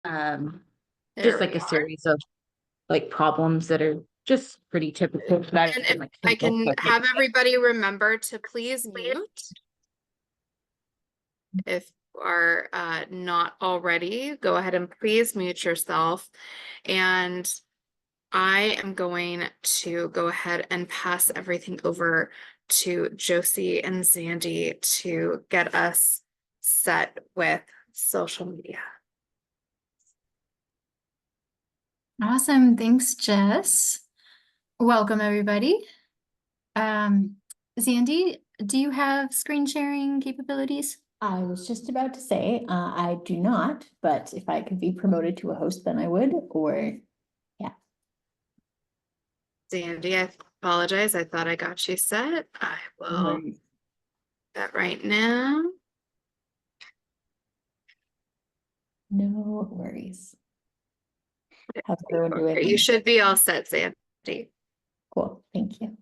Um, There just we like a are. series of like problems that are just pretty typical. That And in if like I typical can cooking. have everybody remember to please mute if you are not already, go ahead and please mute yourself. And I am going to go ahead and pass everything over to Josie and Zandy to get us set with social media. Awesome. Thanks, Jess. Welcome, everybody. Zandy, do you have screen sharing capabilities? I was just about to say, I do not, but if I could be promoted to a host, then I would, or yeah. Zandy, I apologize. I thought I got you set. I will do that right now. No worries. How's everyone doing? You should be all set, Zandy. Cool, thank you.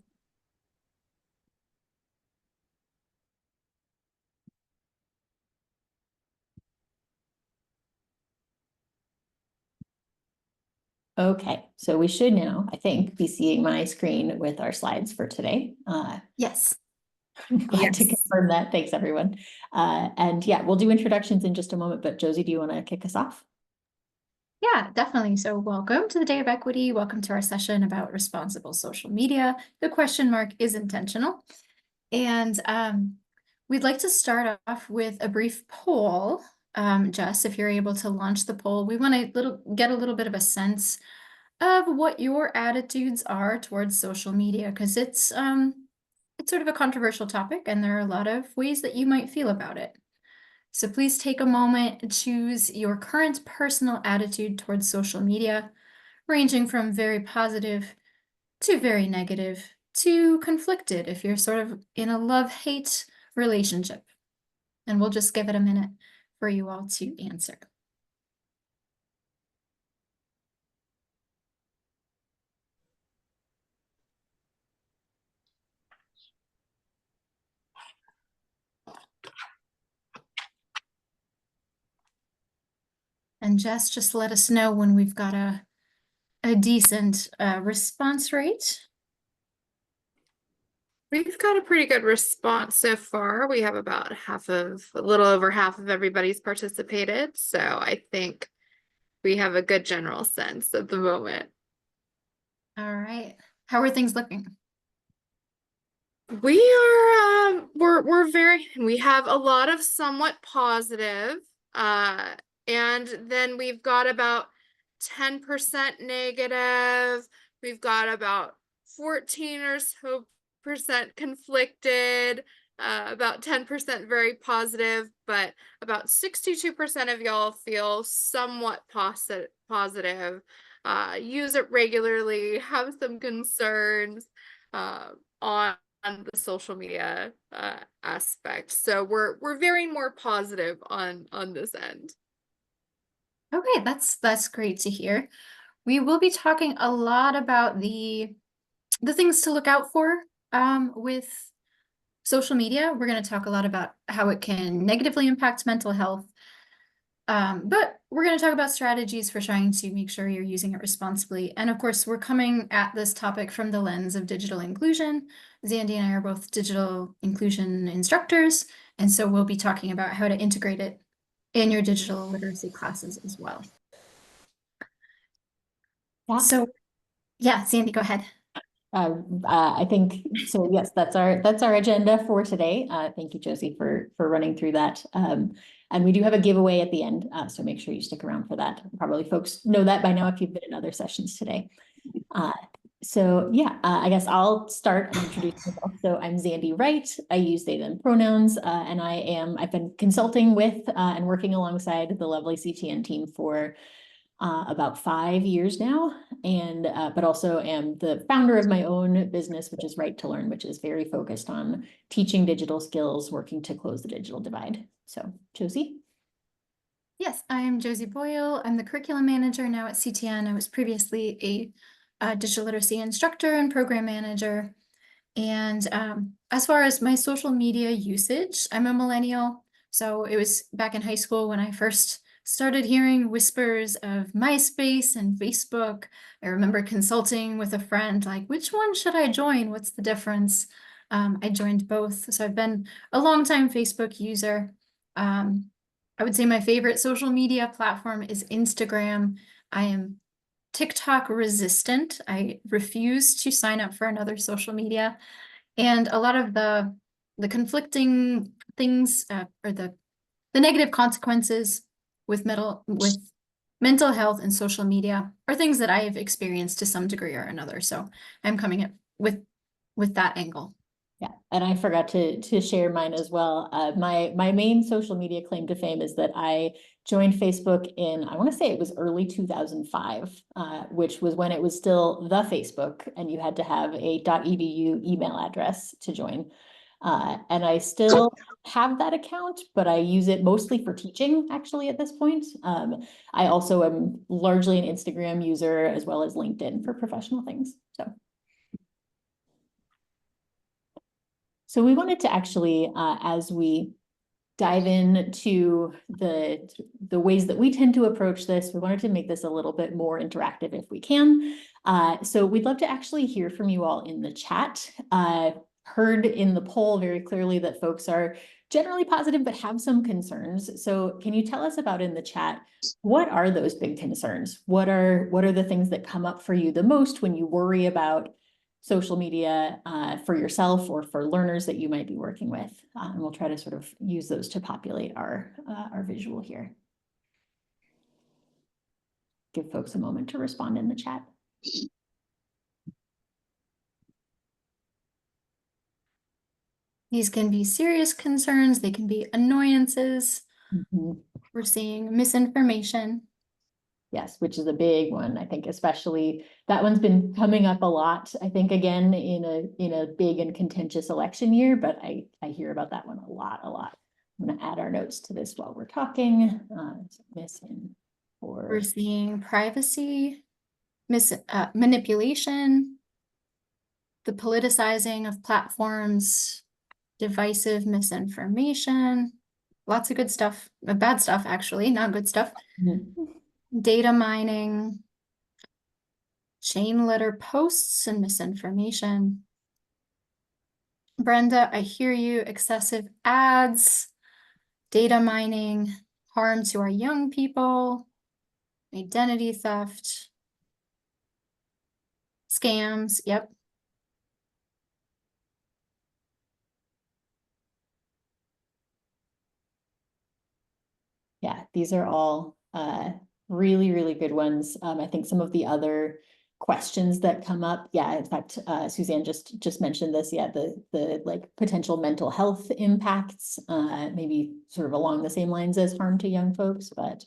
Okay, so we should now, I think, be seeing my screen with our slides for today. Yes. Glad to confirm that. Thanks, everyone. And yeah, we'll do introductions in just a moment, but Josie, do you want to kick us off? Yeah, definitely. So welcome to the Day of Equity. Welcome to our session about responsible social media. The question mark is intentional. And we'd like to start off with a brief poll. Jess, if you're able to launch the poll, we want to get a little bit of a sense of what your attitudes are towards social media, because it's sort of a controversial topic and there are a lot of ways that you might feel about it. So please take a moment and choose your current personal attitude towards social media, ranging from very positive to very negative to conflicted if you're sort of in a love-hate relationship. And we'll just give it a minute for you all to answer. And Jess, just let us know when we've got a decent response rate. We've got a pretty good response so far. We have about a little over half of everybody's participated. So I think we have a good general sense at the moment. All right. How are things looking? We are we have a lot of somewhat positive, and then we've got about 10% negative. We've got about 14 or so percent conflicted, about 10% very positive, but about 62% of y'all feel somewhat positive, use it regularly, have some concerns on the social media aspect. So we're very more positive on this end. Okay, that's great to hear. We will be talking a lot about the things to look out for with social media. We're going to talk a lot about how it can negatively impact mental health. But we're going to talk about strategies for trying to make sure you're using it responsibly. And of course, we're coming at this topic from the lens of digital inclusion. Zandy and I are both digital inclusion instructors, and so we'll be talking about how to integrate it in your digital literacy classes as well. Yeah. So, yeah, Zandy, go ahead. I think so. Yes, that's our agenda for today. Thank you, Josie, for running through that. And we do have a giveaway at the end, so make sure you stick around for that. Probably folks know that by now if you've been in other sessions today. So yeah, I guess I'll start and introduce myself. So I'm Zandy Wright. I use they them pronouns, and I've been consulting with and working alongside the lovely CTN team for about 5 years now, and but also am the founder of my own business, which is Right to Learn, which is very focused on teaching digital skills, working to close the digital divide. So, Josie? Yes, I'm Josie Boyle. I'm the curriculum manager now at CTN. I was previously a digital literacy instructor and program manager. And as far as my social media usage, I'm a millennial. So it was back in high school when I first started hearing whispers of MySpace and Facebook. I remember consulting with a friend, like, which one should I join? What's the difference? I joined both. So I've been a longtime Facebook user. I would say my favorite social media platform is Instagram. I am TikTok resistant. I refuse to sign up for another social media. And a lot of the conflicting things or the negative consequences with mental health and social media are things that I have experienced to some degree or another. So I'm coming at with that angle. Yeah, and I forgot to share mine as well. My main social media claim to fame is that I joined Facebook in, I want to say it was early 2005, which was when it was still the Facebook, and you had to have a .edu email address to join. And I still have that account, but I use it mostly for teaching, actually, at this point. I also am largely an Instagram user as well as LinkedIn for professional things. So we wanted to actually, as we dive into the ways that we tend to approach this, we wanted to make this a little bit more interactive if we can. So we'd love to actually hear from you all in the chat. Heard in the poll very clearly that folks are generally positive but have some concerns. So can you tell us about in the chat, what are those big concerns? What are the things that come up for you the most when you worry about social media for yourself or for learners that you might be working with? And we'll try to sort of use those to populate our visual here. Give folks a moment to respond in the chat. These can be serious concerns. They can be annoyances. Mm-hmm. We're seeing misinformation. Yes, which is a big one. I think especially that one's been coming up a lot, I think, again, in a big and contentious election year, but I hear about that one a lot. I'm going to add our notes to this while we're talking. We're seeing privacy, manipulation, the politicizing of platforms, divisive misinformation, lots of good stuff, bad stuff, actually, not good stuff. Mm-hmm. Data mining, chain letter posts and misinformation. Brenda, I hear you. Excessive ads, data mining, harm to our young people, identity theft, scams. Yep. Yeah, these are all really, really good ones. I think some of the other questions that come up, yeah, in fact, Suzanne just mentioned this, yeah, the like potential mental health impacts, maybe sort of along the same lines as harm to young folks, but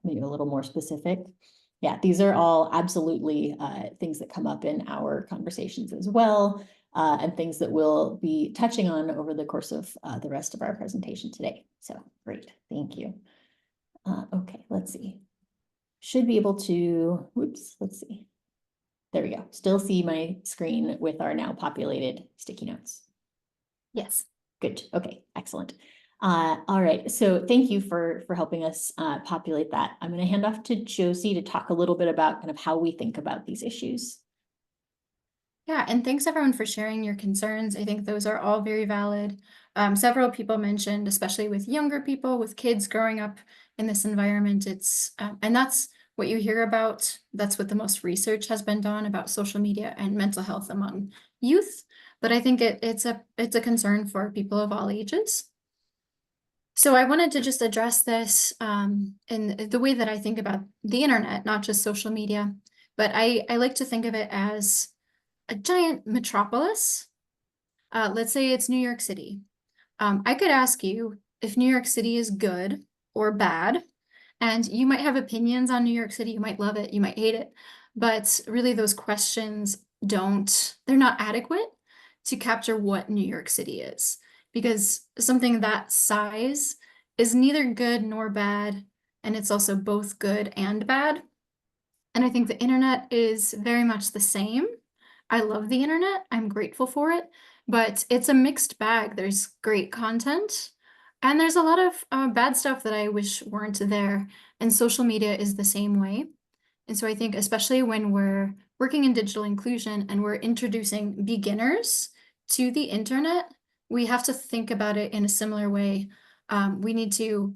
maybe a little more specific. Yeah, these are all absolutely things that come up in our conversations as well, and things that we'll be touching on over the course of the rest of our presentation today. So great, thank you. Okay, let's see. Should be able to, whoops, let's see. There we go. Still see my screen with our now populated sticky notes. Yes. Good. Okay, excellent. All right, so thank you for helping us populate that. I'm going to hand off to Josie to talk a little bit about kind of how we think about these issues. Yeah, and thanks everyone for sharing your concerns. I think those are all very valid. Several people mentioned, especially with younger people, with kids growing up in this environment, it's and that's what you hear about. That's what the most research has been done about social media and mental health among youth. But I think it's a concern for people of all ages. So I wanted to just address this in the way that I think about the internet, not just social media, but I like to think of it as a giant metropolis. Let's say it's New York City. I could ask you if New York City is good or bad, and you might have opinions on New York City. You might love it, you might hate it, but really those questions they're not adequate to capture what New York City is, because something that size is neither good nor bad, and it's also both good and bad. And I think the internet is very much the same. I love the internet, I'm grateful for it, but it's a mixed bag. There's great content, And there's a lot of bad stuff that I wish weren't there. And social media is the same way. And so I think especially when we're working in digital inclusion and we're introducing beginners to the internet, we have to think about it in a similar way. We need to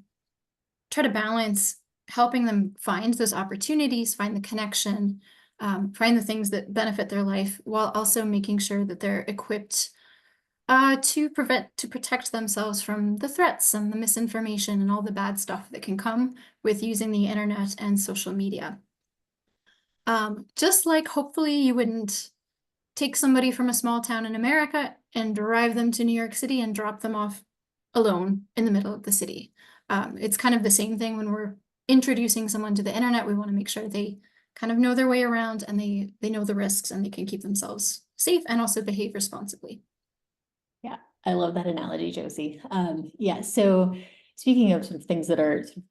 try to balance helping them find those opportunities, find the connection, find the things that benefit their life, while also making sure that they're equipped to protect themselves from the threats and the misinformation and all the bad stuff that can come with using the internet and social media. Just like hopefully you wouldn't take somebody from a small town in America and drive them to New York City and drop them off alone in the middle of the city. It's kind of the same thing when we're introducing someone to the internet. We want to make sure they kind of know their way around and they know the risks and they can keep themselves safe and also behave responsibly. Yeah, I love that analogy, Josie. Yeah, so speaking of sort of things that are sort of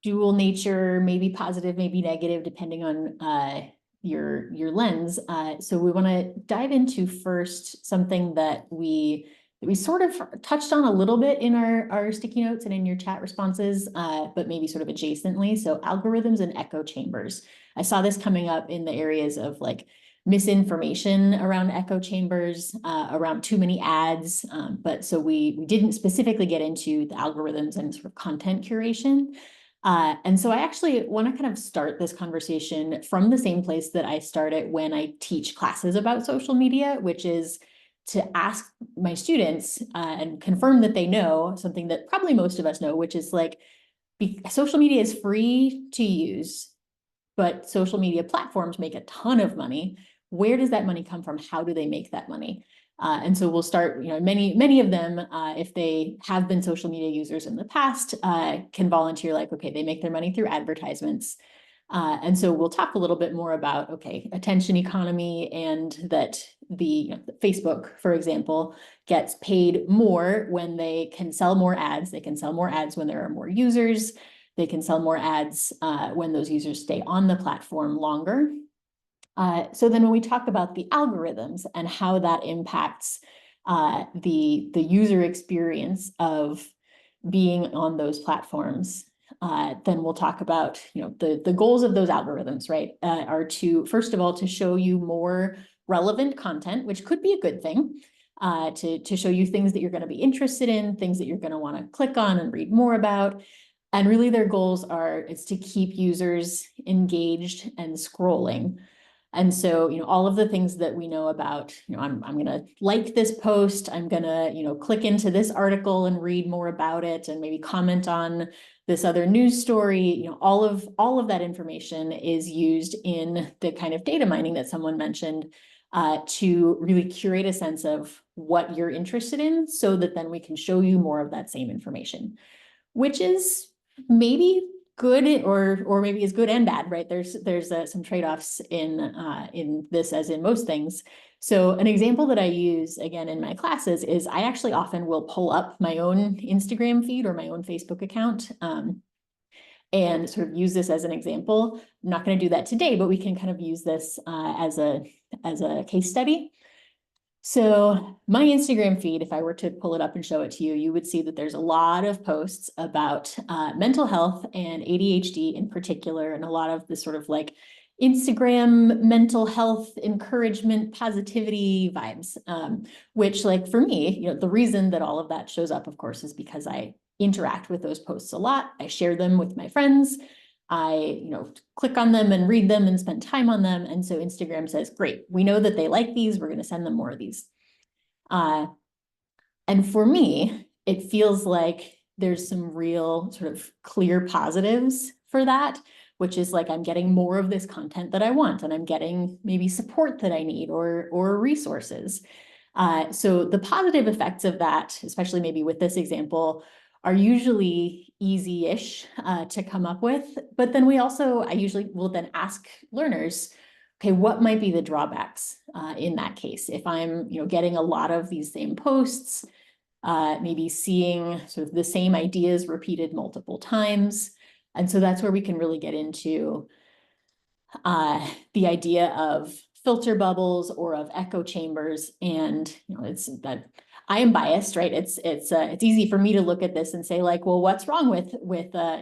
dual nature, maybe positive, maybe negative, depending on your lens. So we want to dive into first something that we sort of touched on a little bit in our sticky notes and in your chat responses, but maybe sort of adjacently. So algorithms and echo chambers. I saw this coming up in the areas of like misinformation around echo chambers, around too many ads. But so we didn't specifically get into the algorithms and sort of content curation. And so I actually want to kind of start this conversation from the same place that I started when I teach classes about social media, which is to ask my students and confirm that they know something that probably most of us know, which is like social media is free to use, but social media platforms make a ton of money. Where does that money come from? How do they make that money? And so we'll start, many of them, if they have been social media users in the past, can volunteer like, okay, they make their money through advertisements. And so we'll talk a little bit more about, okay, attention economy and that Facebook, for example, gets paid more when they can sell more ads. They can sell more ads when there are more users. They can sell more ads when those users stay on the platform longer. So then when we talk about the algorithms and how that impacts the user experience of being on those platforms, then we'll talk about the goals of those algorithms, right? Are to, first of all, to show you more relevant content, which could be a good thing, to show you things that you're going to be interested in, things that you're going to want to click on and read more about. And really their goals is to keep users engaged and scrolling. And so, all of the things that we know about, I'm going to like this post, I'm going to, click into this article and read more about it and maybe comment on this other news story, all of that information is used in the kind of data mining that someone mentioned to really curate a sense of what you're interested in so that then we can show you more of that same information, which is maybe good or maybe is good and bad, right? There's some trade-offs in this as in most things. So an example that I use again in my classes is I actually often will pull up my own Instagram feed or my own Facebook account and sort of use this as an example. I'm not going to do that today, but we can kind of use this as a case study. So my Instagram feed, if I were to pull it up and show it to you, you would see that there's a lot of posts about mental health and ADHD in particular, and a lot of the sort of like Instagram mental health encouragement, positivity vibes, which like for me, the reason that all of that shows up, of course, is because I interact with those posts a lot. I share them with my friends. I, click on them and read them and spend time on them. And so Instagram says, great, we know that they like these. We're going to send them more of these. And for me, it feels like there's some real sort of clear positives for that, which is like, I'm getting more of this content that I want, and I'm getting maybe support that I need or resources. So the positive effects of that, especially maybe with this example, are usually easy-ish to come up with. But then I usually will then ask learners, okay, what might be the drawbacks in that case? If I'm, getting a lot of these same posts, maybe seeing sort of the same ideas repeated multiple times. And so that's where we can really get into the idea of filter bubbles or of echo chambers. And, it's that I am biased, right? It's easy for me to look at this and say like, well, what's wrong with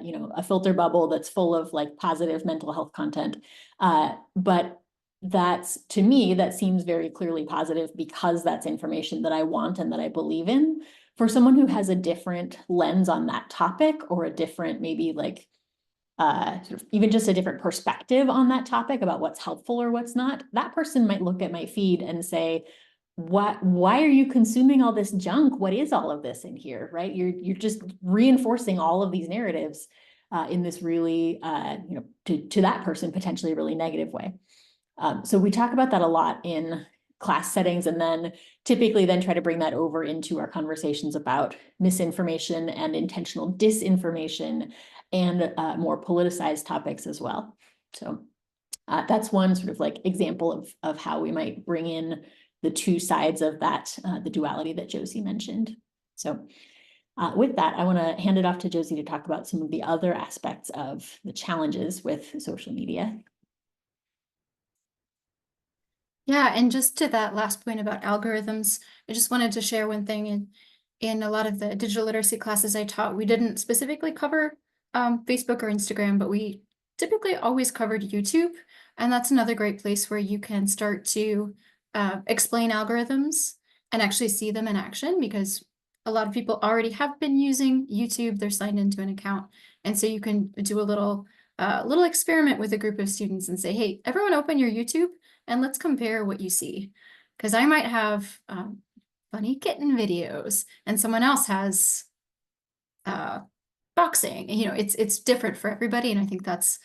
you know, a filter bubble that's full of like positive mental health content? But that's, to me, that seems very clearly positive because that's information that I want and that I believe in. For someone who has a different lens on that topic, or a different, maybe like sort of even just a different perspective on that topic about what's helpful or what's not, that person might look at my feed and say, why are you consuming all this junk? What is all of this in here, right? You're just reinforcing all of these narratives in this really, you know, to that person, potentially really negative way. So we talk about that a lot in class settings, and then typically then try to bring that over into our conversations about misinformation and intentional disinformation and more politicized topics as well. So that's one sort of like example of how we might bring in the two sides of that, the duality that Josie mentioned. So with that, I want to hand it off to Josie to talk about some of the other aspects of the challenges with social media. Yeah, and just to that last point about algorithms, I just wanted to share one thing. In a lot of the digital literacy classes I taught, we didn't specifically cover Facebook or Instagram, but we typically always covered YouTube. And that's another great place where you can start to explain algorithms and actually see them in action, because a lot of people already have been using YouTube. They're signed into an account. And so you can do a little experiment with a group of students and say, hey, everyone open your YouTube and let's compare what you see. Because I might have funny kitten videos and someone else has boxing. You know, it's different for everybody. And I think that's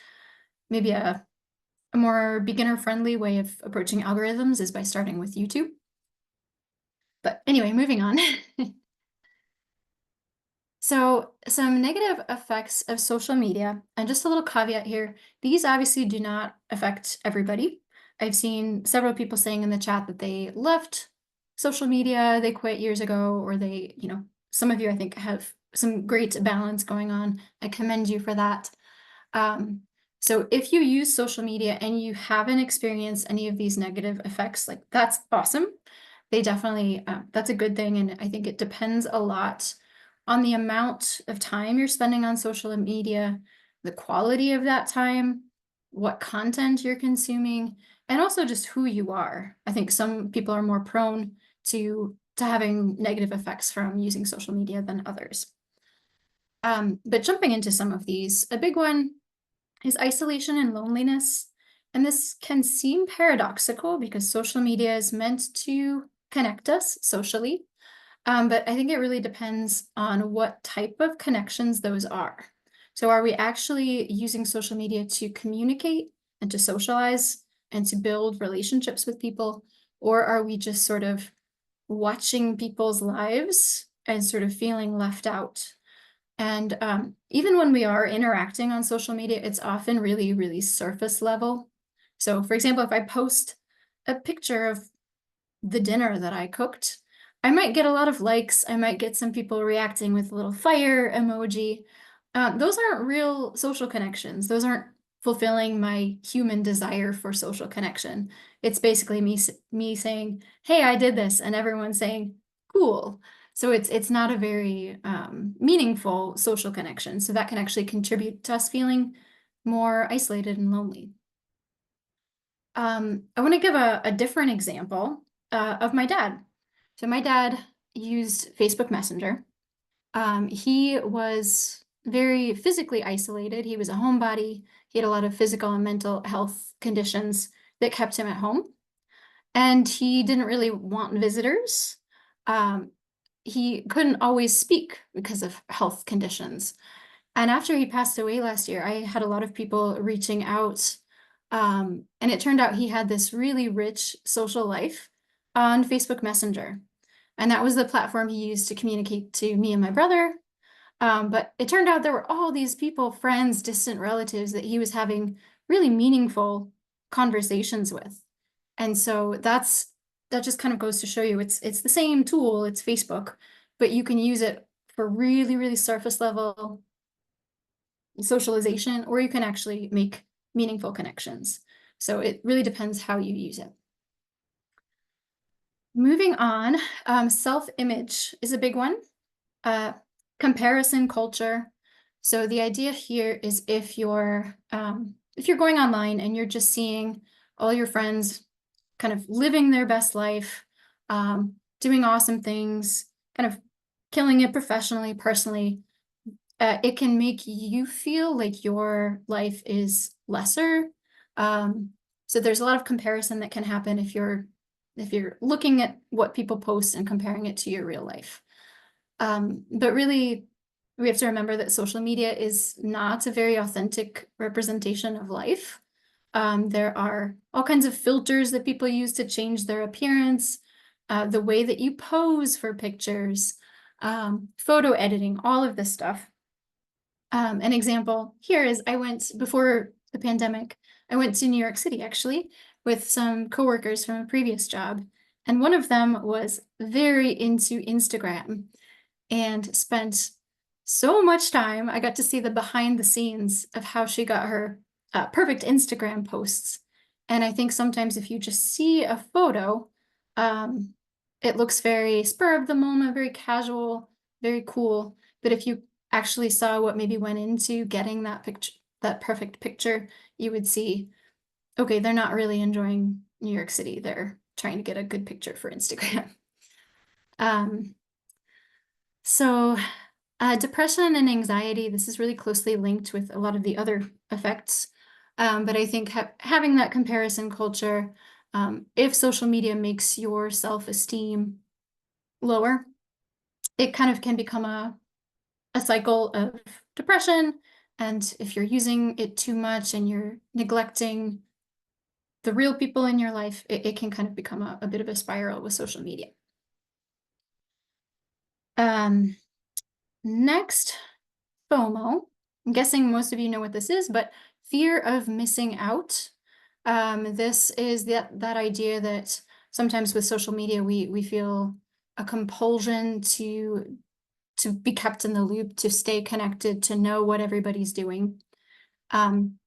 maybe a more beginner-friendly way of approaching algorithms, is by starting with YouTube. But anyway, moving on. So some negative effects of social media, and just a little caveat here, these obviously do not affect everybody. I've seen several people saying in the chat that they left social media, they quit years ago, or they, you know, some of you I think have some great balance going on. I commend you for that. So if you use social media and you haven't experienced any of these negative effects, like that's awesome. They definitely, that's a good thing. And I think it depends a lot on the amount of time you're spending on social media, the quality of that time, what content you're consuming, and also just who you are. I think some people are more prone to having negative effects from using social media than others. But jumping into some of these, a big one is isolation and loneliness. And this can seem paradoxical because social media is meant to connect us socially. But I think it really depends on what type of connections those are. So are we actually using social media to communicate and to socialize and to build relationships with people? Or are we just sort of watching people's lives and sort of feeling left out? And even when we are interacting on social media, it's often really, really surface level. So for example, if I post a picture of the dinner that I cooked, I might get a lot of likes. I might get some people reacting with a little fire emoji. Those aren't real social connections. Those aren't fulfilling my human desire for social connection. It's basically me saying, hey, I did this, and everyone saying, cool. So it's not a very meaningful social connection. So that can actually contribute to us feeling more isolated and lonely. I want to give a different example of my dad. So my dad used Facebook Messenger. He was very physically isolated. He was a homebody. He had a lot of physical and mental health conditions that kept him at home. And he didn't really want visitors. He couldn't always speak because of health conditions. And after he passed away last year, I had a lot of people reaching out. And it turned out he had this really rich social life on Facebook Messenger. And that was the platform he used to communicate to me and my brother. But it turned out there were all these people, friends, distant relatives that he was having really meaningful conversations with. And so that just kind of goes to show you it's the same tool, it's Facebook, but you can use it for really, really surface level socialization, or you can actually make meaningful connections. So it really depends how you use it. Moving on, self-image is a big one. Comparison culture. So the idea here is if you're going online and you're just seeing all your friends kind of living their best life, doing awesome things, kind of killing it professionally, personally, it can make you feel like your life is lesser. So there's a lot of comparison that can happen if you're looking at what people post and comparing it to your real life. But really, we have to remember that social media is not a very authentic representation of life. There are all kinds of filters that people use to change their appearance, the way that you pose for pictures, photo editing, all of this stuff. An example here is before the pandemic, I went to New York City actually with some coworkers from a previous job. And one of them was very into Instagram and spent so much time. I got to see the behind the scenes of how she got her perfect Instagram posts. And I think sometimes if you just see a photo, it looks very spur of the moment, very casual, very cool. But if you actually saw what maybe went into getting that picture, that perfect picture, you would see, okay, they're not really enjoying New York City. They're trying to get a good picture for Instagram. So depression and anxiety, this is really closely linked with a lot of the other effects. But I think having that comparison culture, if social media makes your self-esteem lower, it kind of can become a cycle of depression. And if you're using it too much and you're neglecting the real people in your life, it can kind of become a bit of a spiral with social media. Next, FOMO. I'm guessing most of you know what this is, but fear of missing out. This is that idea that sometimes with social media, we feel a compulsion to be kept in the loop, to stay connected, to know what everybody's doing. And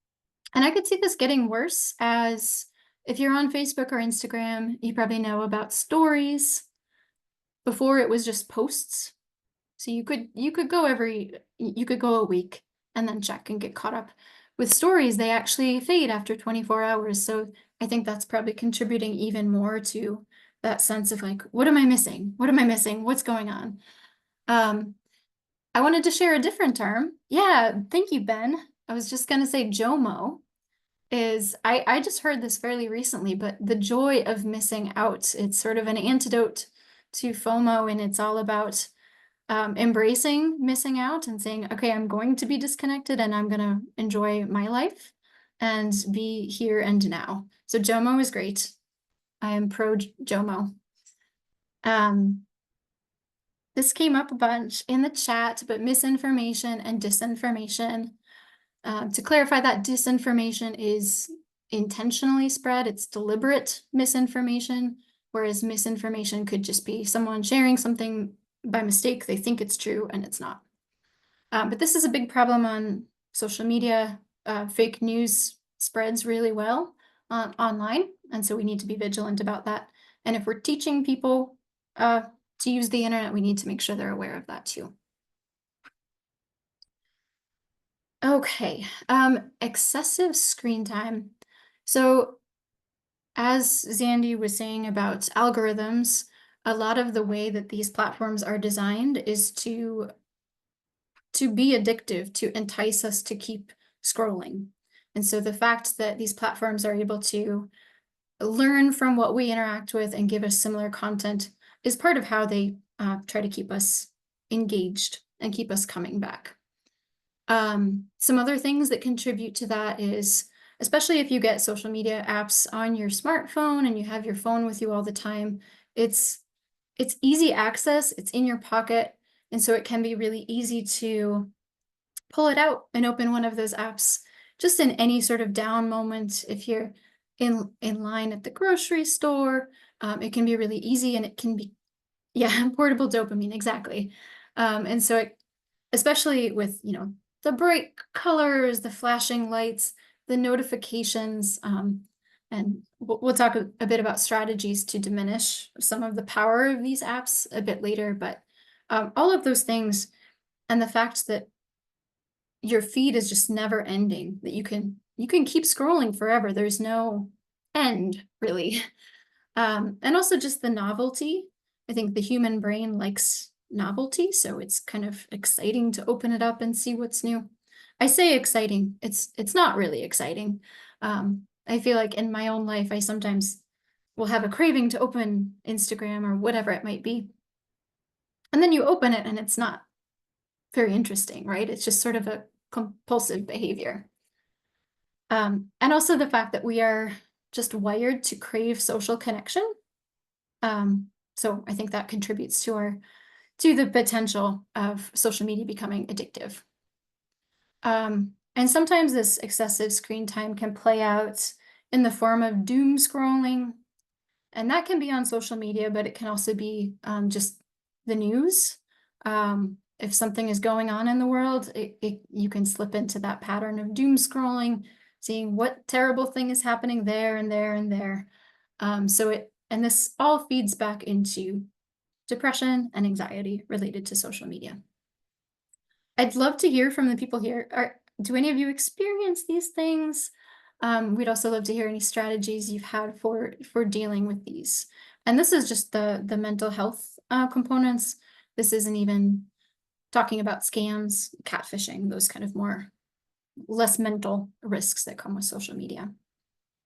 I could see this getting worse as if you're on Facebook or Instagram, you probably know about stories. Before it was just posts. So you could go a week and then check and get caught up. With stories, they actually fade after 24 hours. So I think that's probably contributing even more to that sense of like, what am I missing? What am I missing? What's going on? I wanted to share a different term. Yeah, thank you, Ben. I was just gonna say JOMO is, I just heard this fairly recently, but the joy of missing out. It's sort of an antidote to FOMO, and it's all about embracing missing out and saying, okay, I'm going to be disconnected and I'm going to enjoy my life and be here and now. So JOMO is great. I am pro JOMO. This came up a bunch in the chat, but misinformation and disinformation. To clarify, that disinformation is intentionally spread. It's deliberate misinformation, whereas misinformation could just be someone sharing something by mistake. They think it's true and it's not. But this is a big problem on social media. Fake news spreads really well online, and so we need to be vigilant about that. And if we're teaching people to use the internet, we need to make sure they're aware of that too. Okay, excessive screen time. So as Zandy was saying about algorithms, a lot of the way that these platforms are designed is to be addictive, to entice us to keep scrolling. And so the fact that these platforms are able to learn from what we interact with and give us similar content is part of how they try to keep us engaged and keep us coming back. Some other things that contribute to that is, especially if you get social media apps on your smartphone and you have your phone with you all the time, it's easy access, it's in your pocket, and so it can be really easy to pull it out and open one of those apps just in any sort of down moment. If you're in line at the grocery store, it can be really easy, and it can be, yeah, portable dopamine, exactly. And so especially with, the bright colors, the flashing lights, the notifications, And we'll talk a bit about strategies to diminish some of the power of these apps a bit later, but all of those things and the fact that your feed is just never ending, that you can keep scrolling forever. There's no end, really. And also just the novelty. I think the human brain likes novelty, so it's kind of exciting to open it up and see what's new. I say exciting, it's not really exciting. I feel like in my own life, I sometimes will have a craving to open Instagram or whatever it might be. And then you open it and it's not very interesting, right? It's just sort of a compulsive behavior. And also the fact that we are just wired to crave social connection. So I think that contributes to the potential of social media becoming addictive. And sometimes this excessive screen time can play out in the form of doom scrolling. And that can be on social media, but it can also be just the news. If something is going on in the world, you can slip into that pattern of doom scrolling, seeing what terrible thing is happening there and there and there. And this all feeds back into depression and anxiety related to social media. I'd love to hear from the people here. Do any of you experience these things? We'd also love to hear any strategies you've had for dealing with these. And this is just the mental health components. This isn't even talking about scams, catfishing, those kind of less mental risks that come with social media.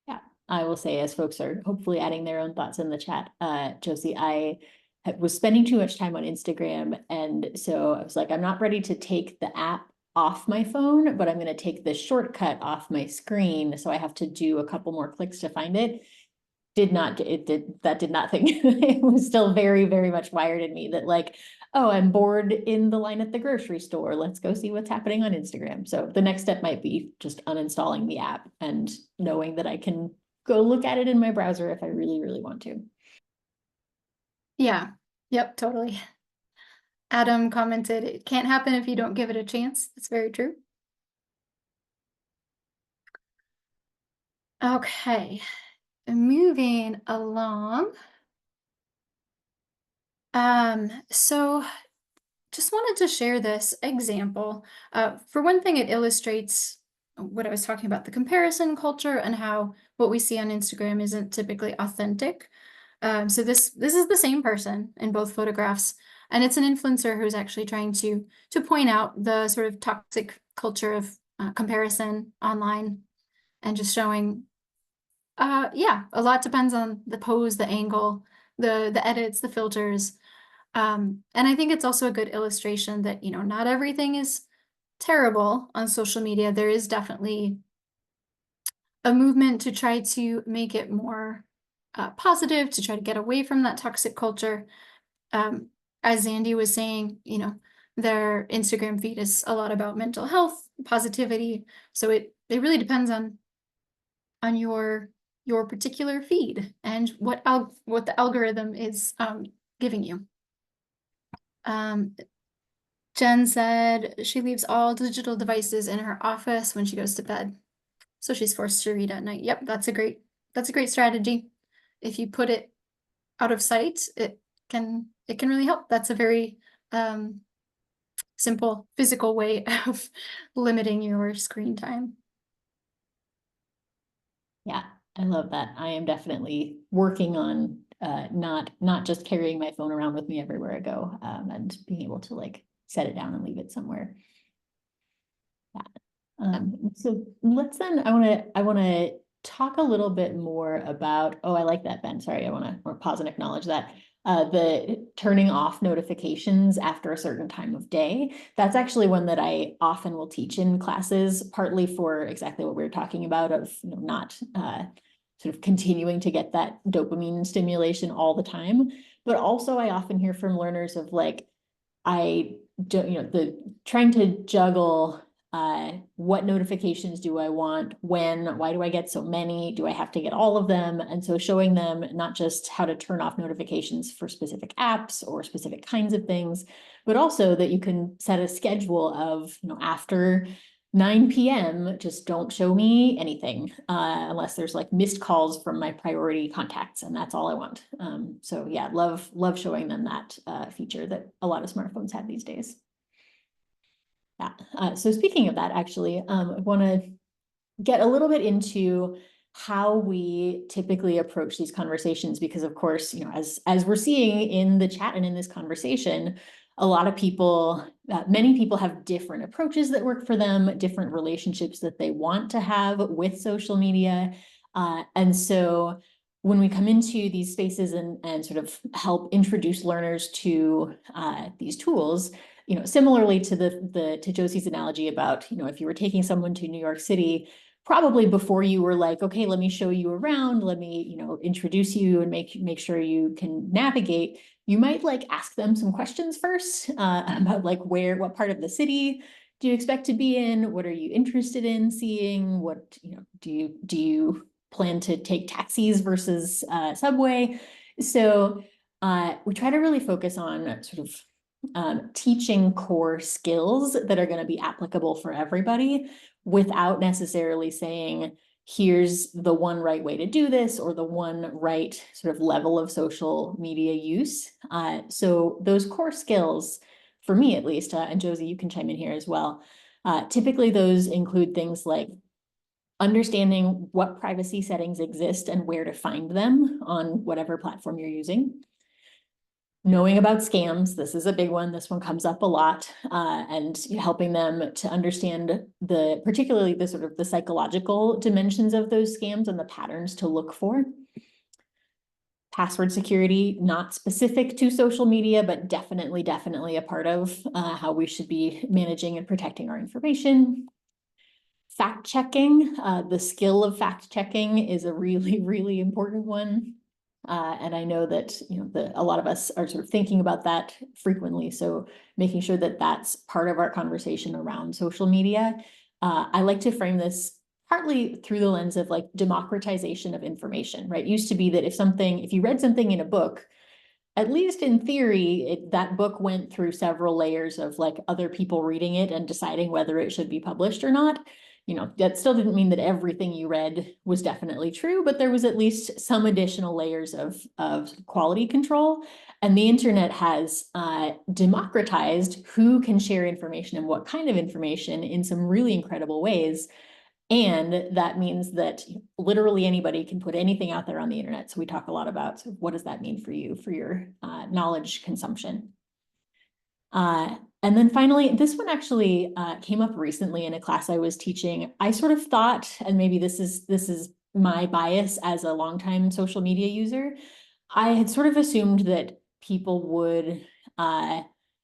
Yeah, I will say, as folks are hopefully adding their own thoughts in the chat, Josie, I was spending too much time on Instagram. And so I was like, I'm not ready to take the app off my phone, but I'm going to take the shortcut off my screen. So I have to do a couple more clicks to find it. That did not think it was still very, very much wired in me that like, oh, I'm bored in the line at the grocery store. Let's go see what's happening on Instagram. So the next step might be just uninstalling the app and knowing that I can go look at it in my browser if I really, really want to. Yeah, yep, totally. Adam commented, it can't happen if you don't give it a chance. That's very true. Okay, moving along. So just wanted to share this example. For one thing, it illustrates what I was talking about, the comparison culture and how what we see on Instagram isn't typically authentic. So this is the same person in both photographs, and it's an influencer who's actually trying to point out the sort of toxic culture of comparison online, and just showing, yeah, a lot depends on the pose, the angle, the edits, the filters. And I think it's also a good illustration that, not everything is terrible on social media. There is definitely a movement to try to make it more positive, to try to get away from that toxic culture. As Zandy was saying, their Instagram feed is a lot about mental health, positivity. So it really depends on your particular feed and what the algorithm is giving you. Jen said she leaves all digital devices in her office when she goes to bed, so she's forced to read at night. Yep, that's a great strategy. If you put it out of sight, it can really help. That's a very simple physical way of limiting your screen time. Yeah, I love that. I am definitely working on not just carrying my phone around with me everywhere I go, and being able to like set it down and leave it somewhere. Yeah. So let's then, I want to talk a little bit more about, oh, I like that, Ben. Sorry, I want to pause and acknowledge that. The turning off notifications after a certain time of day. That's actually one that I often will teach in classes, partly for exactly what we were talking about of not sort of continuing to get that dopamine stimulation all the time. But also I often hear from learners of like, the trying to juggle what notifications do I want, when, why do I get so many? Do I have to get all of them? And so showing them not just how to turn off notifications for specific apps or specific kinds of things, but also that you can set a schedule of, after 9 p.m., just don't show me anything unless there's like missed calls from my priority contacts, and that's all I want. So yeah, love showing them that feature that a lot of smartphones have these days. Yeah. So speaking of that, actually, I want to get a little bit into how we typically approach these conversations, because of course, as we're seeing in the chat and in this conversation, a lot of people, many people have different approaches that work for them, different relationships that they want to have with social media. And so when we come into these spaces and sort of help introduce learners to these tools, similarly to Josie's analogy about, if you were taking someone to New York City, probably before you were like, okay, let me show you around, let me, introduce you and make sure you can navigate, you might like ask them some questions first about like what part of the city do you expect to be in? What are you interested in seeing? What, do you plan to take taxis versus subway? So we try to really focus on sort of teaching core skills that are going to be applicable for everybody, without necessarily saying, here's the one right way to do this, or the one right sort of level of social media use. So those core skills, for me at least, and Josie, you can chime in here as well. Typically those include things like understanding what privacy settings exist and where to find them on whatever platform you're using. Knowing about scams, this is a big one. This one comes up a lot, and helping them to understand particularly the sort of the psychological dimensions of those scams and the patterns to look for. Password security, not specific to social media, but definitely a part of how we should be managing and protecting our information. Fact checking, the skill of fact checking is a really, really important one. And I know that, a lot of us are sort of thinking about that frequently. So making sure that that's part of our conversation around social media. I like to frame this partly through the lens of like democratization of information, right? It used to be that if you read something in a book, at least in theory, that book went through several layers of like other people reading it and deciding whether it should be published or not. That still didn't mean that everything you read was definitely true, but there was at least some additional layers of quality control. And the internet has democratized who can share information and what kind of information in some really incredible ways. And that means that literally anybody can put anything out there on the internet. So we talk a lot about what does that mean for you, for your knowledge consumption. And then finally, this one actually came up recently in a class I was teaching. I sort of thought, and maybe this is my bias as a longtime social media user, I had sort of assumed that people would,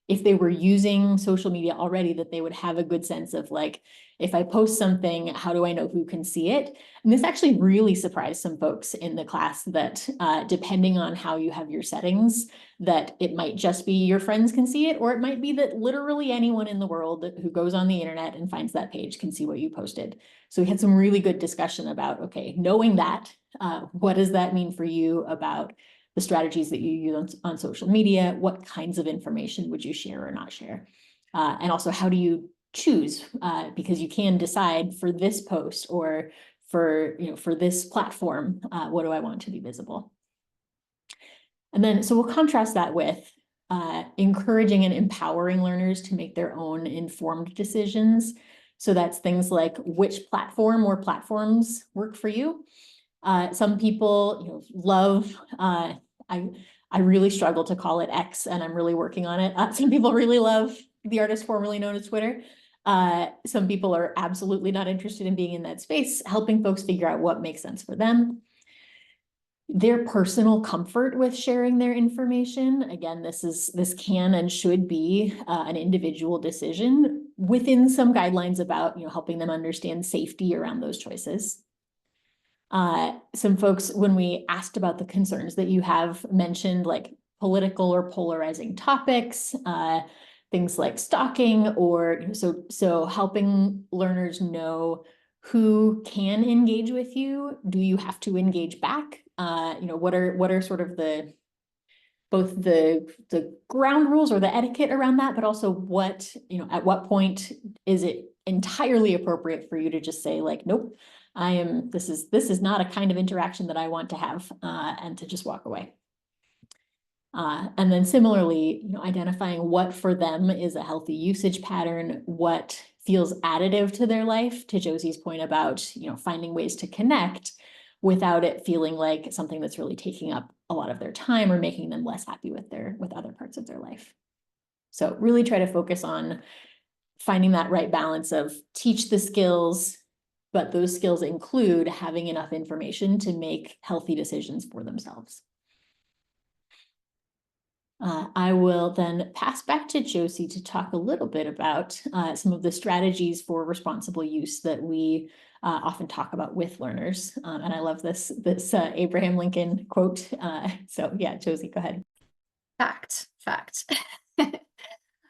if they were using social media already, that they would have a good sense of like, if I post something, how do I know who can see it? And this actually really surprised some folks in the class that depending on how you have your settings, that it might just be your friends can see it, or it might be that literally anyone in the world who goes on the internet and finds that page can see what you posted. So we had some really good discussion about, okay, knowing that, what does that mean for you about the strategies that you use on social media? What kinds of information would you share or not share? And also, how do you choose? Because you can decide for this post or for this platform, what do I want to be visible? And then, so we'll contrast that with encouraging and empowering learners to make their own informed decisions. So that's things like which platform or platforms work for you. Some people, love, I really struggle to call it X, and I'm really working on it. Some people really love the artist formerly known as Twitter. Some people are absolutely not interested in being in that space, helping folks figure out what makes sense for them. Their personal comfort with sharing their information. Again, this can and should be an individual decision within some guidelines about, helping them understand safety around those choices. Some folks, when we asked about the concerns that you have mentioned, like political or polarizing topics, things like stalking, or so helping learners know who can engage with you. Do you have to engage back? What are sort of both the ground rules or the etiquette around that, but also what, at what point is it entirely appropriate for you to just say like, nope, this is not a kind of interaction that I want to have, and to just walk away. And then similarly, identifying what for them is a healthy usage pattern, what feels additive to their life, to Josie's point about, finding ways to connect without it feeling like something that's really taking up a lot of their time or making them less happy with other parts of their life. So really try to focus on finding that right balance of teach the skills, but those skills include having enough information to make healthy decisions for themselves. I will then pass back to Josie to talk a little bit about some of the strategies for responsible use that we often talk about with learners. And I love this Abraham Lincoln quote. So yeah, Josie, go ahead. Fact.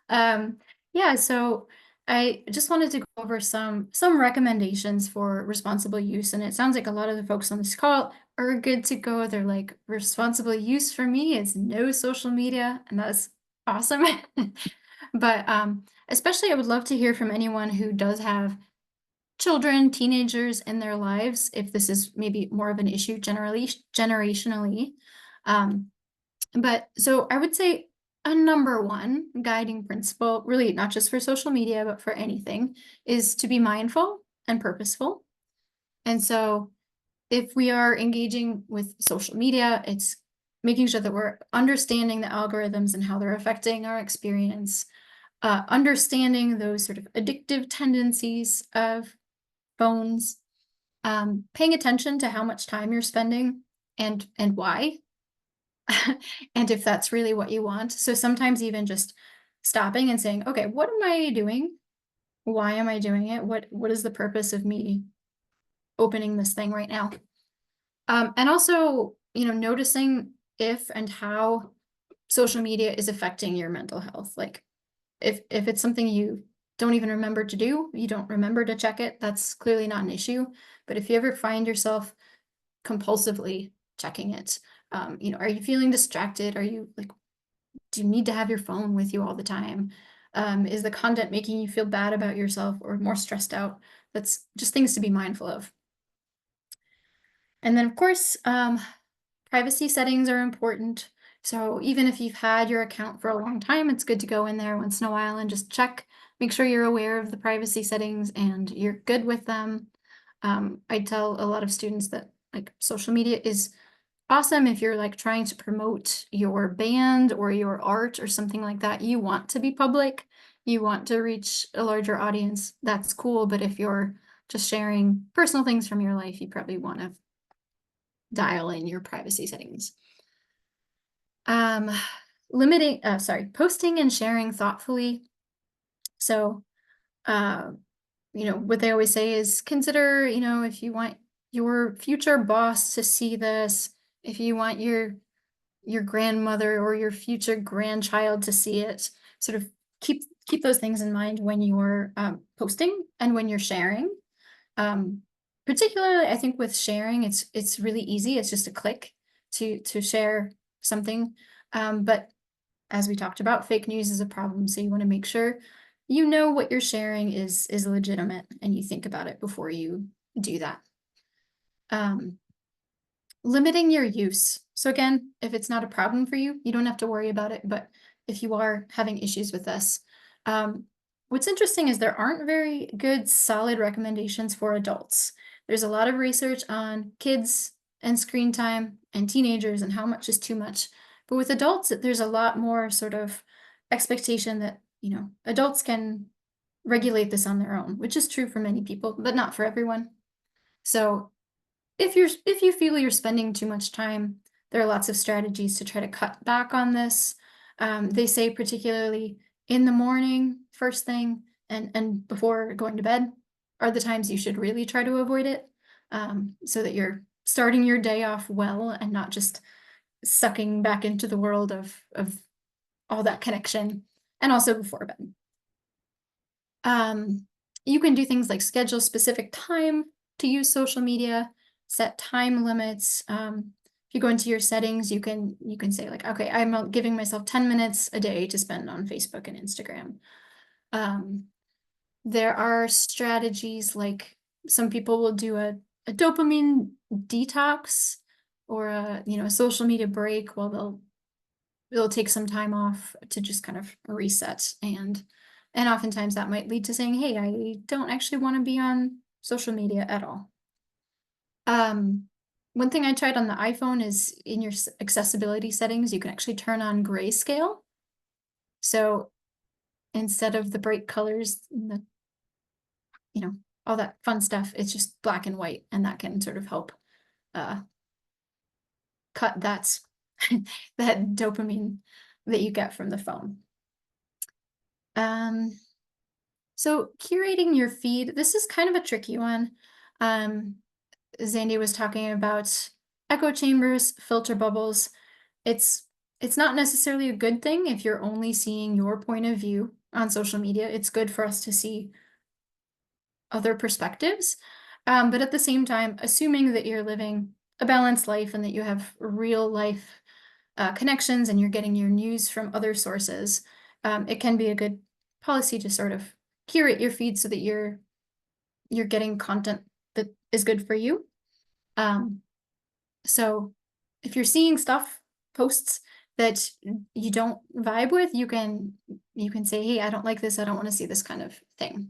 Yeah, so I just wanted to go over some recommendations for responsible use, and it sounds like a lot of the folks on this call are good to go. They're like, responsible use for me is no social media, and that's awesome. But especially I would love to hear from anyone who does have children, teenagers in their lives, if this is maybe more of an issue generationally. But so I would say a number one guiding principle, really not just for social media, but for anything, is to be mindful and purposeful. And so if we are engaging with social media, it's making sure that we're understanding the algorithms and how they're affecting our experience, understanding those sort of addictive tendencies of phones, paying attention to how much time you're spending and why. And if that's really what you want. So sometimes even just stopping and saying, okay, what am I doing? Why am I doing it? What is the purpose of me opening this thing right now? And also, noticing if and how social media is affecting your mental health. Like if it's something you don't even remember to do, you don't remember to check it, that's clearly not an issue. But if you ever find yourself compulsively checking it, are you feeling distracted? Are you like, do you need to have your phone with you all the time? Is the content making you feel bad about yourself or more stressed out? That's just things to be mindful of. And then of course, privacy settings are important. So even if you've had your account for a long time, it's good to go in there once in a while and just check, make sure you're aware of the privacy settings and you're good with them. I tell a lot of students that like social media is awesome if you're like trying to promote your band or your art or something like that. You want to be public, you want to reach a larger audience, that's cool. But if you're just sharing personal things from your life, you probably want to dial in your privacy settings. Posting and sharing thoughtfully. So, what they always say is consider, if you want your future boss to see this, if you want your grandmother or your future grandchild to see it, sort of keep those things in mind when you're posting and when you're sharing. Particularly, I think with sharing, it's really easy. It's just a click to share something. But as we talked about, fake news is a problem. So you want to make sure you know what you're sharing is legitimate and you think about it before you do that. Limiting your use. So again, if it's not a problem for you, you don't have to worry about it. But if you are having issues with this, what's interesting is there aren't very good, solid recommendations for adults. There's a lot of research on kids and screen time and teenagers and how much is too much. But with adults, there's a lot more sort of expectation that, adults can regulate this on their own, which is true for many people, but not for everyone. So if you feel you're spending too much time, there are lots of strategies to try to cut back on this. They say particularly in the morning, first thing, and before going to bed are the times you should really try to avoid it, so that you're starting your day off well and not just sucking back into the world of all that connection, and also before bed. You can do things like schedule specific time to use social media, set time limits. If you go into your settings, you can say like, okay, I'm giving myself 10 minutes a day to spend on Facebook and Instagram. There are strategies like some people will do a dopamine detox or a social media break. Well, they'll take some time off to just kind of reset, and oftentimes that might lead to saying, hey, I don't actually want to be on social media at all. One thing I tried on the iPhone is in your accessibility settings, you can actually turn on grayscale. So instead of the bright colors and the, all that fun stuff, it's just black and white, and that can sort of help cut that that dopamine that you get from the phone. So curating your feed, this is kind of a tricky one. Zandy was talking about echo chambers, filter bubbles. It's not necessarily a good thing if you're only seeing your point of view on social media. It's good for us to see other perspectives. But at the same time, assuming that you're living a balanced life and that you have real life connections and you're getting your news from other sources, it can be a good policy to sort of curate your feed so that you're getting content that is good for you. So if you're seeing posts that you don't vibe with, you can say, hey, I don't like this. I don't want to see this kind of thing.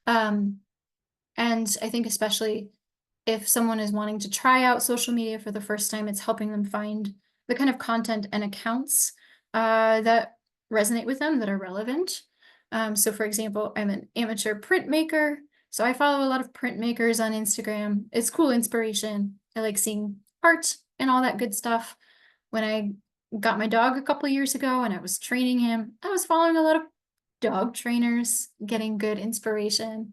And I think especially if someone is wanting to try out social media for the first time, it's helping them find the kind of content and accounts that resonate with them, that are relevant. So for example, I'm an amateur printmaker, so I follow a lot of printmakers on Instagram. It's cool inspiration. I like seeing art and all that good stuff. When I got my dog a couple of years ago and I was training him, I was following a lot of dog trainers, getting good inspiration.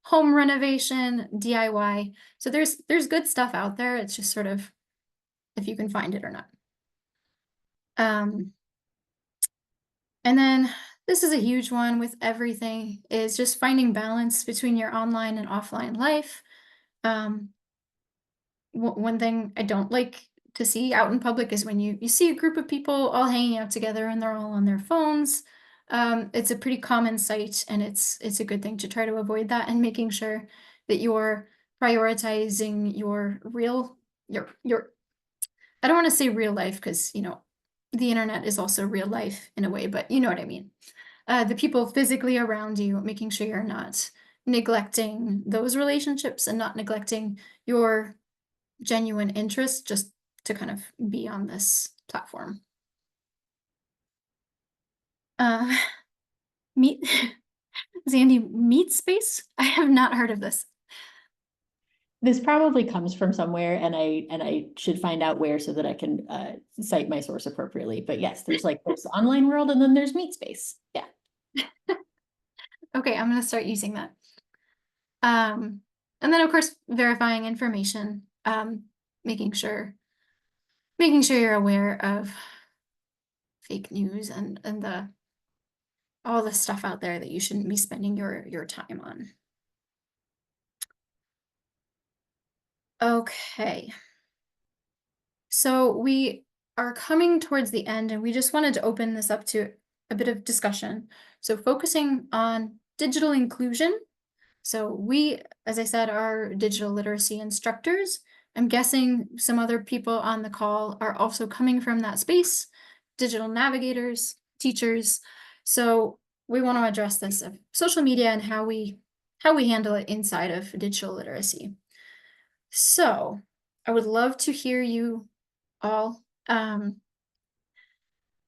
Home renovation, DIY. So there's good stuff out there. It's just sort of if you can find it or not. And then this is a huge one with everything, is just finding balance between your online and offline life. One thing I don't like to see out in public is when you see a group of people all hanging out together and they're all on their phones. It's a pretty common sight, and it's a good thing to try to avoid that, and making sure that you're prioritizing your I don't want to say real life, because the internet is also real life in a way, but you know what I mean. The people physically around you, making sure you're not neglecting those relationships and not neglecting your genuine interest just to kind of be on this platform. Zandy, meat space? I have not heard of this. This probably comes from somewhere, and I should find out where so that I can cite my source appropriately. But yes, there's the online world, and then there's meat space. Yeah. Okay, I'm gonna start using that. And then of course verifying information, making sure you're aware of fake news and all the stuff out there that you shouldn't be spending your time on. Okay. So we are coming towards the end, and we just wanted to open this up to a bit of discussion. So focusing on digital inclusion. So we, as I said, are digital literacy instructors. I'm guessing some other people on the call are also coming from that space, digital navigators, teachers. So we want to address this of social media and how we handle it inside of digital literacy. So I would love to hear you all in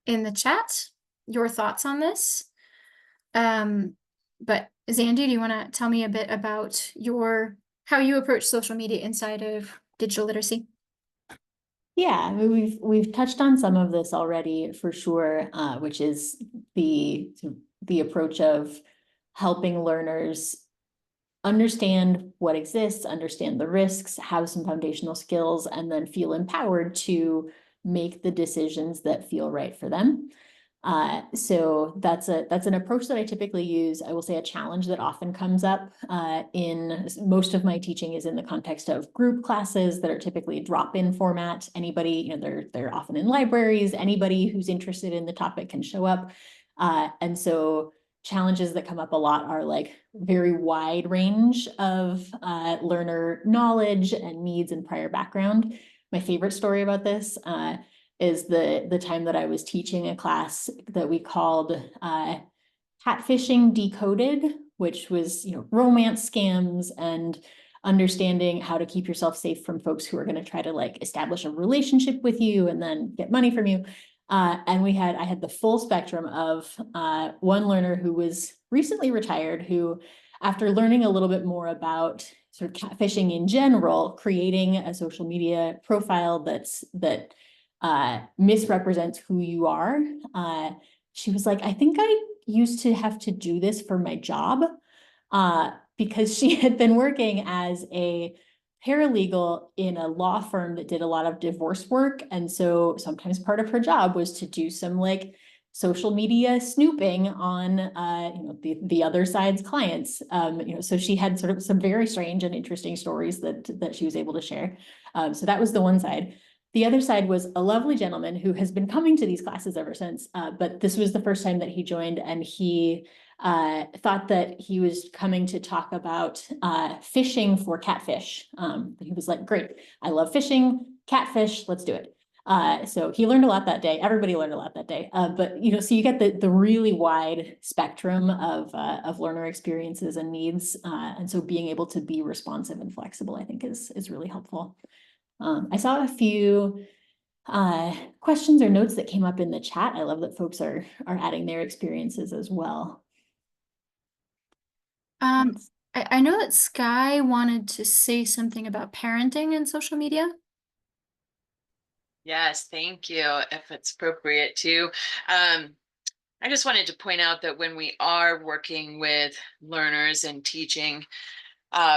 the chat, your thoughts on this. But Zandy, do you want to tell me a bit about how you approach social media inside of digital literacy? Yeah, I mean, we've touched on some of this already for sure, which is the approach of helping learners understand what exists, understand the risks, have some foundational skills, and then feel empowered to make the decisions that feel right for them. So that's an approach that I typically use. I will say a challenge that often comes up in most of my teaching is in the context of group classes that are typically drop-in format. Anybody, they're often in libraries. Anybody who's interested in the topic can show up. And so challenges that come up a lot are like very wide range of learner knowledge and needs and prior background. My favorite story about this is the time that I was teaching a class that we called Catfishing Decoded, which was, romance scams and understanding how to keep yourself safe from folks who are going to try to like establish a relationship with you and then get money from you. And I had the full spectrum of one learner who was recently retired, who, after learning a little bit more about sort of catfishing in general, creating a social media profile that misrepresents who you are. She was like, I think I used to have to do this for my job, because she had been working as a paralegal in a law firm that did a lot of divorce work. And so sometimes part of her job was to do some like social media snooping on, the other side's clients. So she had sort of some very strange and interesting stories that she was able to share. So that was the one side. The other side was a lovely gentleman who has been coming to these classes ever since, but this was the first time that he joined, and he thought that he was coming to talk about fishing for catfish. He was like, great, I love fishing, catfish, let's do it. So he learned a lot that day. Everybody learned a lot that day. But so you get the really wide spectrum of learner experiences and needs. And so being able to be responsive and flexible, I think is really helpful. I saw a few questions or notes that came up in the chat. I love that folks are adding their experiences as well. I know that Sky wanted to say something about parenting and social media. Yes, thank you. If it's appropriate to, I just wanted to point out that when we are working with learners and teaching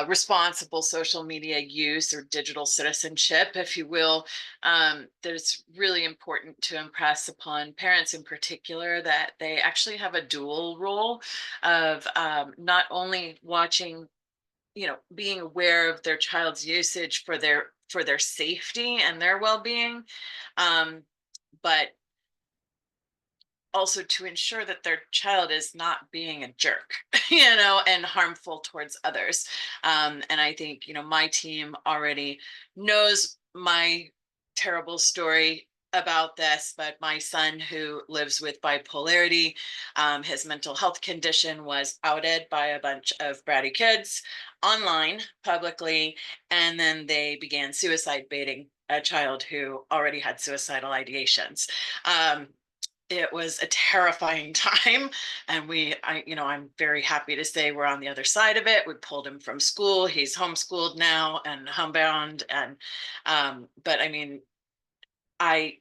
responsible social media use or digital citizenship, if you will, that it's really important to impress upon parents in particular that they actually have a dual role of not only watching, being aware of their child's usage for their safety and their well-being, but also to ensure that their child is not being a jerk, and harmful towards others. And I think, my team already knows my terrible story about this, but my son, who lives with bipolarity, his mental health condition was outed by a bunch of bratty kids online publicly, and then they began suicide baiting a child who already had suicidal ideations. It was a terrifying time, and I'm very happy to say we're on the other side of it. We pulled him from school. He's homeschooled now and homebound. And but I mean, I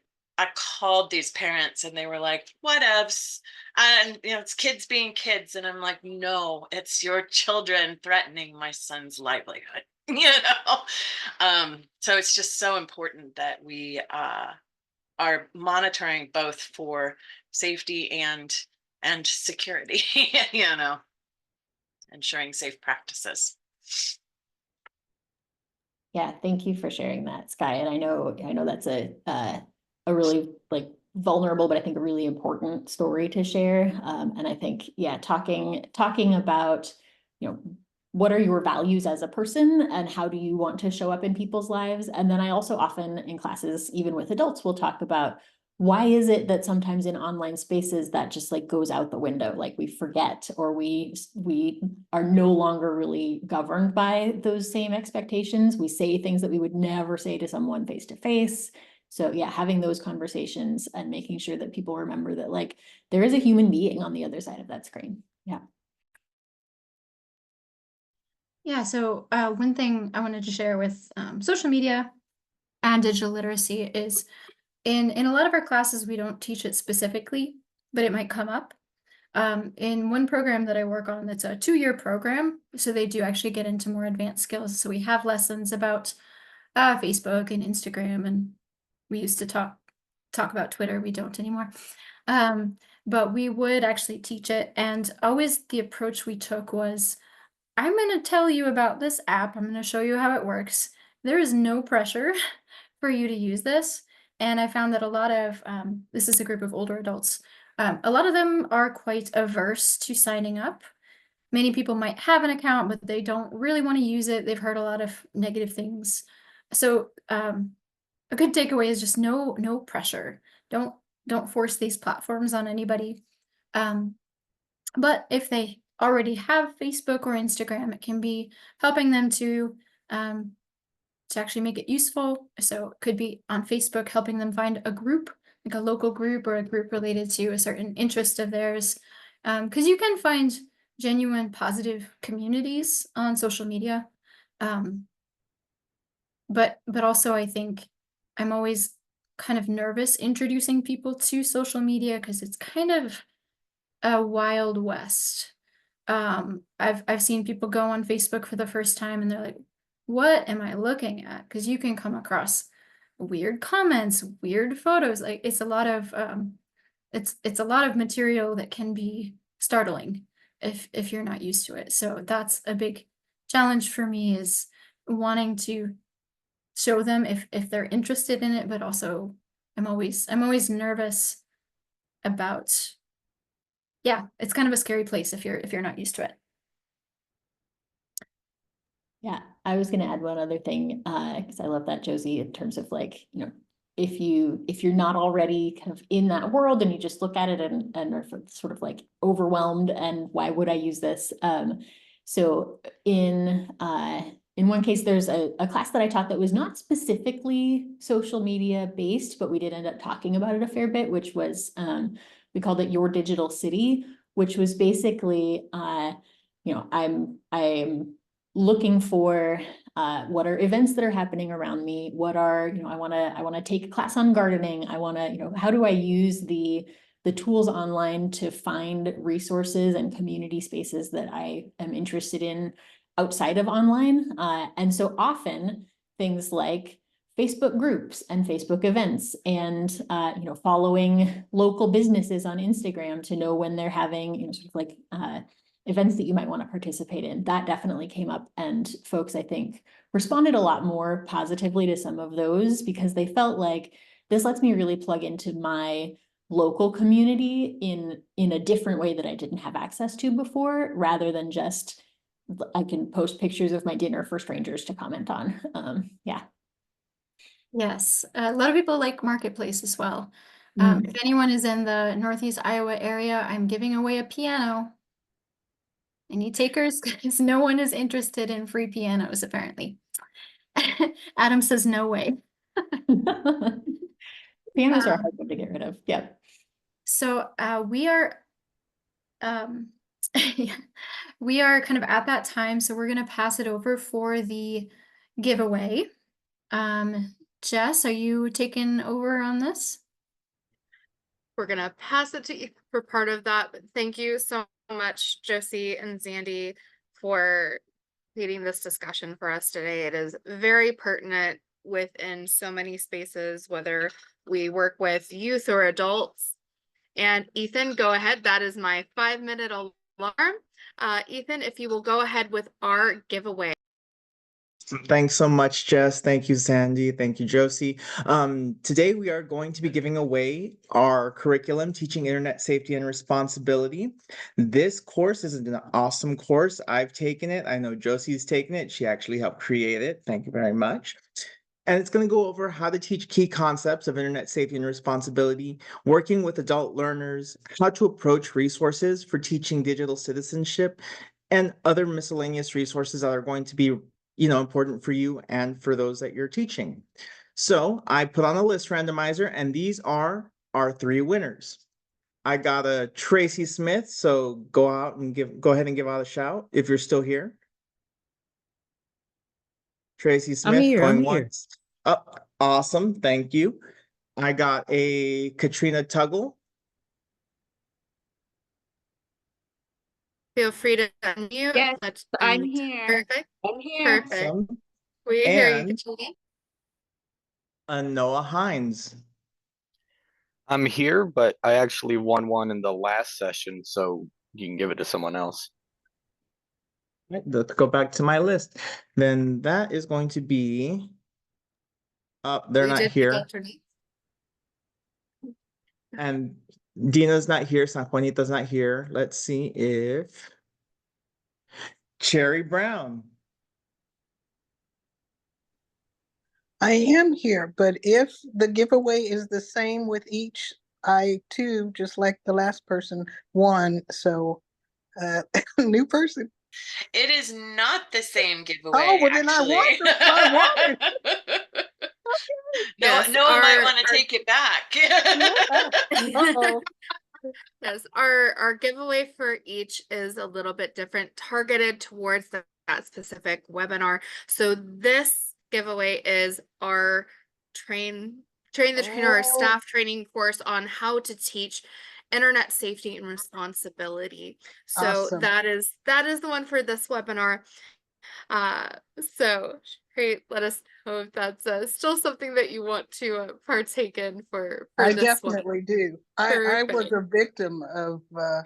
called these parents and they were like, whatevs. And it's kids being kids. And I'm like, no, it's your children threatening my son's livelihood. So it's just so important that we are monitoring both for safety and security, ensuring safe practices. Yeah, thank you for sharing that, Sky. And I know that's a really like vulnerable, but I think a really important story to share. And I think, talking about, what are your values as a person and how do you want to show up in people's lives? And then I also often in classes, even with adults, will talk about why is it that sometimes in online spaces that just like goes out the window, like we forget, or we are no longer really governed by those same expectations. We say things that we would never say to someone face to face. So yeah, having those conversations and making sure that people remember that like there is a human being on the other side of that screen. Yeah. Yeah, so one thing I wanted to share with social media and digital literacy is in a lot of our classes, we don't teach it specifically, but it might come up. In one program that I work on, that's a 2-year program, so they do actually get into more advanced skills. So we have lessons about Facebook and Instagram, and we used to talk about Twitter. We don't anymore. But we would actually teach it, and always the approach we took was, I'm going to tell you about this app. I'm going to show you how it works. There is no pressure for you to use this. And I found that a lot of, this is a group of older adults, A lot of them are quite averse to signing up. Many people might have an account, but they don't really want to use it. They've heard a lot of negative things. So a good takeaway is just no pressure. Don't force these platforms on anybody. But if they already have Facebook or Instagram, it can be helping them to actually make it useful. So it could be on Facebook, helping them find a group, like a local group or a group related to a certain interest of theirs. Because you can find genuine positive communities on social media. But also I think I'm always kind of nervous introducing people to social media because it's kind of a wild west. I've seen people go on Facebook for the first time and they're like, what am I looking at? Because you can come across weird comments, weird photos. Like it's a lot of it's a lot of material that can be startling if you're not used to it. So that's a big challenge for me, is wanting to show them if they're interested in it, but also I'm always nervous about, yeah, it's kind of a scary place if you're not used to it. Yeah, I was gonna add one other thing, because I love that, Josie, in terms of like, if you're not already kind of in that world and you just look at it and are sort of like overwhelmed and why would I use this? So in one case, there's a class that I taught that was not specifically social media based, but we did end up talking about it a fair bit, which was, we called it Your Digital City, which was basically, I'm looking for what are events that are happening around me, what are, I want to take a class on gardening, I want to, how do I use the tools online to find resources and community spaces that I am interested in outside of online. And so often things like Facebook groups and Facebook events and, following local businesses on Instagram to know when they're having, sort of like events that you might want to participate in. That definitely came up, and folks, I think, responded a lot more positively to some of those because they felt like this lets me really plug into my local community in a different way that I didn't have access to before, rather than just I can post pictures of my dinner for strangers to comment on. Yeah. Yes, a lot of people like Marketplace as well. If anyone is in the Northeast Iowa area, I'm giving away a piano. Any takers? Because no one is interested in free pianos, apparently. Adam says no way. Pianos are a hard one to get rid of. Yeah. So we are we are kind of at that time, so we're gonna pass it over for the giveaway. Jess, are you taking over on this? We're gonna pass it to you for part of that, but thank you so much, Josie and Zandy, for leading this discussion for us today. It is very pertinent within so many spaces, whether we work with youth or adults. And Ethan, go ahead. That is my 5-minute alarm. Ethan, if you will go ahead with our giveaway. Thanks so much, Jess. Thank you, Sandy. Thank you, Josie. Today we are going to be giving away our curriculum, Teaching Internet Safety and Responsibility. This course is an awesome course. I've taken it. I know Josie's taken it. She actually helped create it. Thank you very much. And it's going to go over how to teach key concepts of internet safety and responsibility, working with adult learners, how to approach resources for teaching digital citizenship, and other miscellaneous resources that are going to be important for you and for those that you're teaching. So I put on a list randomizer, and these are our 3 winners. I got a Tracy Smith, so go ahead and give out a shout if you're still here. Tracy Smith going once. Oh, awesome. Thank you. I got a Katrina Tuggle. Feel free to unmute. Yes, I'm here. Perfect. I'm here. Perfect. Awesome. We hear you, And- Katrina. Noah Hines. I'm here, but I actually won one in the last session, so you can give it to someone else. Right, let's go back to my list. Then that is going to be. They're We not did here. alternate. And Dina's not here, San Juanito's not here. Let's see if Cherry Brown. I am here, but if the giveaway is the same with each, I too, just like the last person, won. So, new person. It is not the same giveaway, Oh, well, then I actually. won. I No, Yes, no one might our- want to take it back. Uh-oh. Yes, our giveaway for each is a little bit different, targeted towards that specific webinar. So this giveaway is our train the trainer, our Oh. staff training course on how to teach internet safety and responsibility. So Awesome. that is the one for this webinar. So great. Let us know if that's still something that you want to partake in for I this one. definitely do. I was Perfect. a victim of the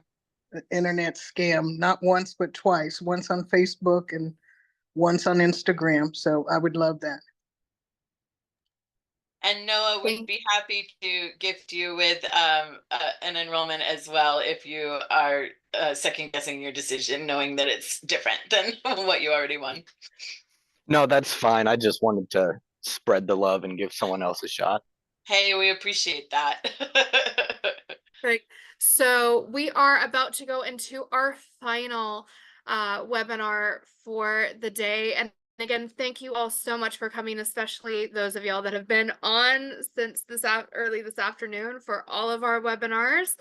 internet scam, not once, but twice, once on Facebook and once on Instagram. So I would love that. And Noah would Thank- be happy to gift you with an enrollment as well if you are second guessing your decision, knowing that it's different than what you already won. No, that's fine. I just wanted to spread the love and give someone else a shot. Hey, we appreciate that. Right. So we are about to go into our final webinar for the day. And again, thank you all so much for coming, especially those of y'all that have been on since early this afternoon for all of our webinars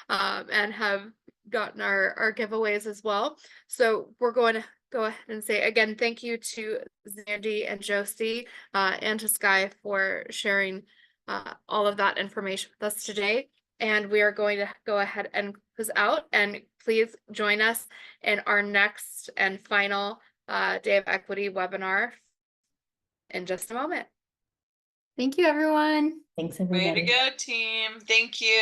and have gotten our giveaways as well. So we're going to go ahead and say again, thank you to Zandy and Josie and to Sky for sharing all of that information with us today. And we are going to go ahead and close out, and please join us in our next and final Day of Equity webinar in just a moment. Thank you, everyone. Thanks, Way everybody. to go, team. Thank you.